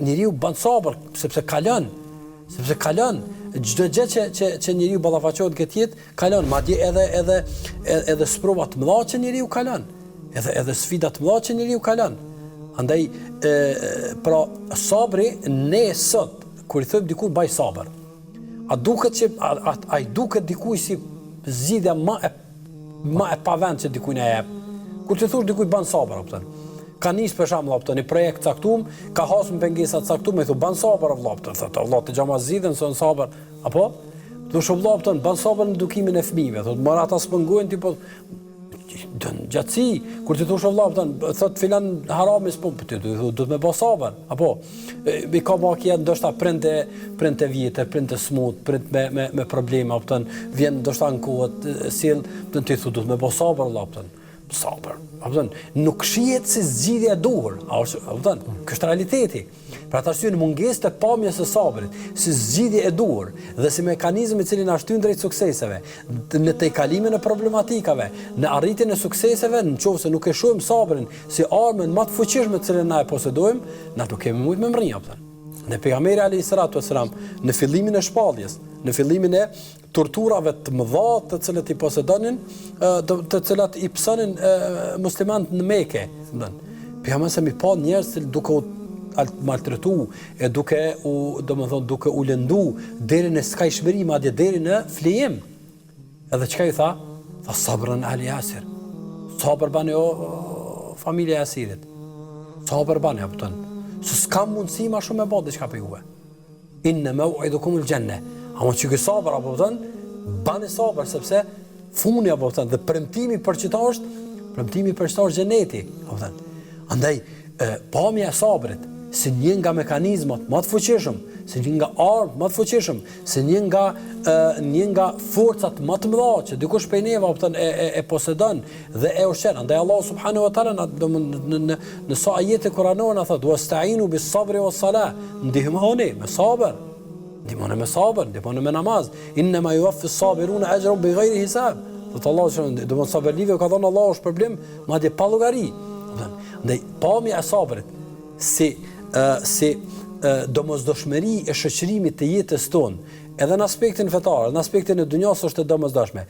njeriu bën sabër sepse kalon çdo gjë që njeriu ballafaqohet këtë jetë, kalon, madje edhe sprova të mëdha që njeriu kalon, edhe sfida të mëdha që njeriu kalon. Andaj pra sabri ne sot kur i thojmë diku baj sabër, a duket dikuj si zgjidhja më e pavend që dikujt na jep. Kur ti thosh dikujt ban sabër, kupton? Ka nis për shembull një projekt caktuar, ka hasur pengesa të caktuara, i thon ban sabër vëllai, thotë vëllai të xhama zgjidhen son sabër, apo? Thosh vëllai, ban sabër në edukimin e fëmijëve, thotë mora ata spëngojnë ti po gjatësi, kur ti thosh vëllai, thotë filan harami s'po ti do të më bë sabër, apo? Mi ka makia ndoshta printe vjetër, printe smut, print me probleme, kupton? Vjen ndoshta në kohë sill, ti thotë do të më bë sabër vëllai, sabër. Nuk shihet si zgjidhja e duhur. Kjo është realiteti. Pra të arsye në mungesë të pamjes së sabrit, si zgjidhje e duhur dhe si mekanizëm i cili na shtyn drejt sukseseve, në tejkalimin e problematikave, në arritjen e sukseseve, nëse nuk e shohim sabrin si armën më të fuqishme të cilën na e posedojmë, na nuk kemi shumë me mrrinja. Në pejgamberi alayhis salatu wassalam, në fillimin e shpalljes, në fillimin e torturave të mëdha të cilat i posedonin, të cilat i psonin muslimanët në Mekë, pejgamberi sa mi pa njerëz që duke u maltretu, duke u lëndu deri në skajshmëri, madje deri në flijim. Edhe çka i tha? Tha sabrun ali Yasir. Sabër bani o familja e Yasirit. Sabër bani, kupton? Se s'ka mundësi ma shumë e bërë diçka për juve. Inna maw'idukum al-janna. Ama që ky sabër apo bani sabër sepse funi apo dhe premtimi për çita është xheneti, apo Andaj pamja e sabrit si një nga mekanizmat më të fuqishëm, si një nga armë më të fuqishëm, si një nga forcat më të mëdha që dikush prej neve e posedon dhe e ushqen. Andaj Allah subhanahu wa taala në sa ajete kuranore na thotë wasta'inu bis-sabri was-salah, ndihmoni me sabër. Ndihmoni me sabër, ndihmoni me namaz. Inma yuwaffi as-sabiruna ajrahum bighayri hisab. Thotë Allah subhanahu wa taala, sabërlive ka dhënë Allahu është problem, madje pa llogari. Ndaj pamja e sabrit si domosdoshmëri e shoqërimit të jetës tonë, edhe në aspektin fetar, në aspektin e dunjas është e domosdoshme.